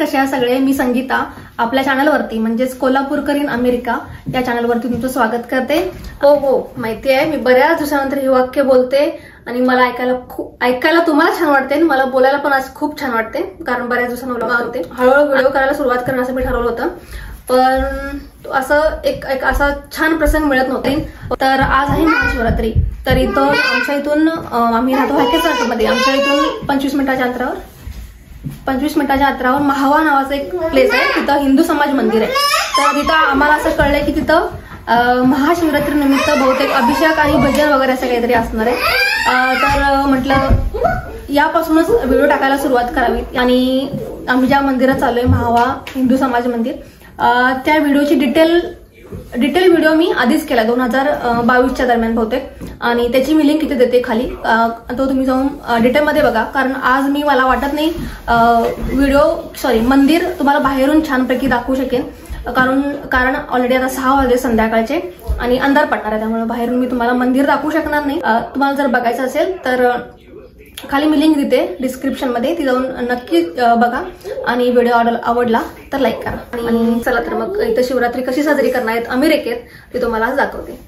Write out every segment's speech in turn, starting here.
कशा सगळे? मी संगीता आपल्या चॅनलवरती म्हणजेच कोल्हापूरकर इन अमेरिका या चॅनलवरती तुमचं स्वागत करते। हो माहिती आहे मी बऱ्याच दिवसानंतर हे वाक्य बोलते आणि मला ऐकायला तुम्हाला छान वाटते आणि मला बोलायला पण आज खूप छान वाटते, कारण बऱ्याच दिवसांनी हळूहळू व्हिडिओ करायला सुरुवात करणं असं मी ठरवलं होतं, पण असं एक असा छान प्रसंग मिळत नव्हते। तर आज आहे महाशिवरात्री। तर इथं आमच्या इथून आम्ही राहतो हायकेसमध्ये, आमच्या इथून 25 मिनिटाच्या अंतरावर महावा नावाचं एक प्लेस आहे, तिथं हिंदू समाज मंदिर आहे। तर तिथं आम्हाला असं कळलंय की तिथं महाशिवरात्री निमित्त बहुतेक अभिषेक आणि भजन वगैरे असं काहीतरी असणार आहे। तर म्हटलं यापासूनच व्हिडिओ टाकायला सुरुवात करावी आणि आम्ही ज्या मंदिरात चाललोय महावा हिंदू समाज मंदिर, त्या व्हिडिओची डिटेल व्हिडिओ मी आधीच केला 2022च्या दरम्यान बहुतेक, आणि त्याची मी लिंक इथे देते खाली, तो तुम्ही जाऊन डिटेलमध्ये बघा। कारण आज मला वाटत नाही मंदिर तुम्हाला बाहेरून छानपैकी दाखवू शकेन, कारण ऑलरेडी आता 6 वाजले संध्याकाळचे आणि अंधार पडणार आहे, त्यामुळे बाहेरून मी तुम्हाला मंदिर दाखवू शकणार नाही। तुम्हाला जर बघायचं असेल तर खाली मी लिंक देते डिस्क्रिप्शन मध्ये, ती जाऊन नक्की बघा आणि व्हिडिओ आवडला तर लाईक करा। आणि चला तर मग इथं शिवरात्री कशी साजरी करणार आहेत अमेरिकेत ते तुम्हाला आज दाखवते।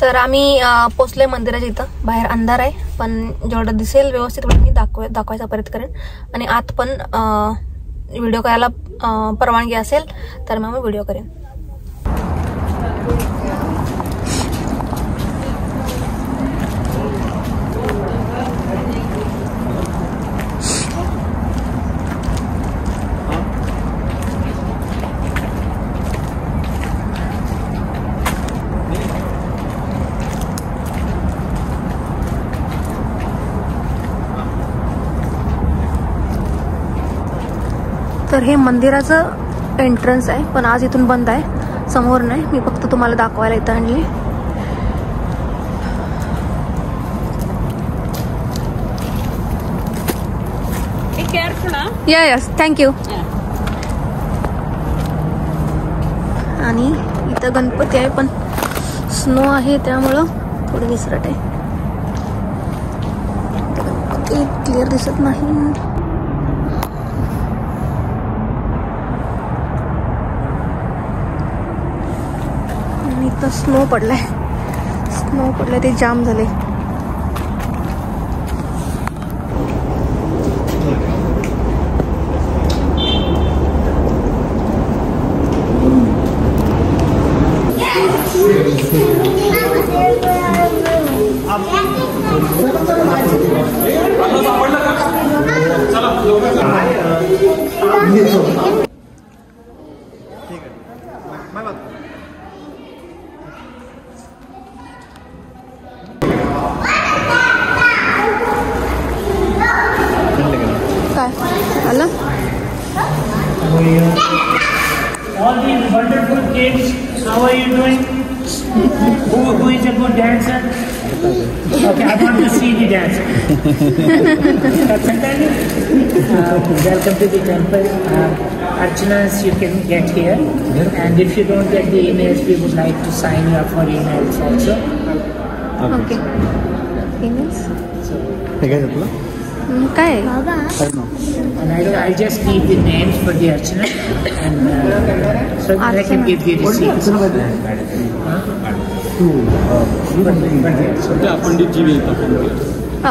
तर आम्ही पोचलोय मंदिराच्या इथं, बाहेर अंधार आहे पण जेवढं दिसेल व्यवस्थित मी दाखवायचा प्रयत्न करेन, आणि आत पण व्हिडिओ करायला परवानगी असेल तर मग मी व्हिडिओ करेन। तर हे मंदिराचं एंट्रन्स आहे, पण आज इथून बंद आहे, समोर नाही, मी फक्त तुम्हाला दाखवायला इथं आणली। Yes thank you. आणि इथं गणपती आहे पण स्नो आहे त्यामुळं थोडी विसरट आहे, गणपती क्लिअर दिसत नाही। इथं स्नो पडलाय ते जाम झाले। All these wonderful kids, how are you doing? Who is a good dancer? Okay, I want to see the dancer. Welcome to the temple. Archanas, you can get here, and if you don't get the emails, we would like to sign you up for emails also. Okay. Emails? Okay. And I'll just leave the names for the Archana, and so that I can give the receipts.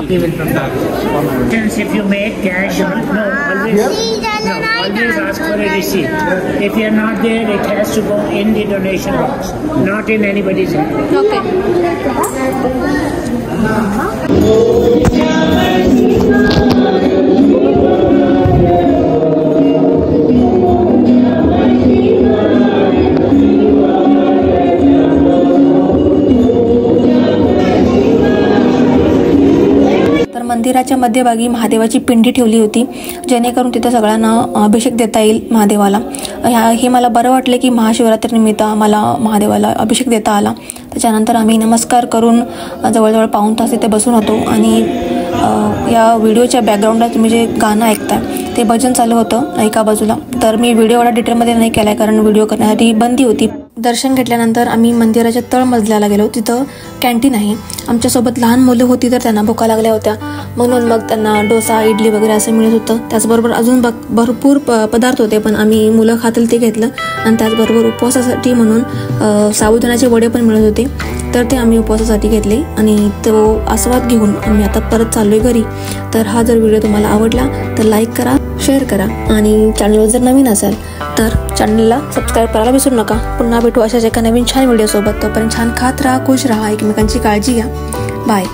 He will come back. If you make cash, always ask for a receipt. If you are not there, it has to go in the donation box, not in anybody's hand. Okay. मंदिराच्या मध्यभागी महादेवाची पिंडी ठेवली होती, जेणेकरून तिथं सगळ्यांना अभिषेक देता येईल महादेवाला. हे मला बरं वाटलं की महाशिवरात्रीनिमित्त आम्हाला महादेवाला अभिषेक देता आला. त्याच्यानंतर आम्ही नमस्कार करून जवळजवळ पाऊण तास तिथे बसून होतो. आणि या व्हिडिओच्या बॅकग्राऊंडला तुम्ही जे गाणं ऐकताय ते भजन चालू होतं एका बाजूला. तर मी व्हिडिओ एवढा डिटेलमध्ये नाही केला आहे, कारण व्हिडिओ करण्यासाठी बंदी होती. दर्शन घेतल्यानंतर आम्ही मंदिराच्या तळमजल्याला गेलो. तिथं कॅन्टीन आहे. आमच्यासोबत लहान मुलं होती, तर त्यांना भुका लागल्या होत्या, म्हणून मग त्यांना डोसा, इडली वगैरे असं मिळत होतं. त्याचबरोबर अजून भरपूर पदार्थ होते, पण आम्ही मुलं खातील ते घेतलं. आणि त्याचबरोबर उपवासासाठी म्हणून साबुदाण्याचे वडे पण मिळत होते, तर ते आम्ही उपवासासाठी घेतले. आणि तो आस्वाद घेऊन आम्ही आता परत चाललोय घरी. तर हा जर व्हिडिओ तुम्हाला आवडला तर लाईक करा, शेअर करा, आणि चॅनलवर जर नवीन असाल तर चॅनलला सबस्क्राईब करायला विसरू नका. पुन्हा भेटू अशाच एका नवीन छान व्हिडिओसोबत. तोपर्यंत छान खात राहा, खुश राहा, एकमेकांची काळजी घ्या. बाय.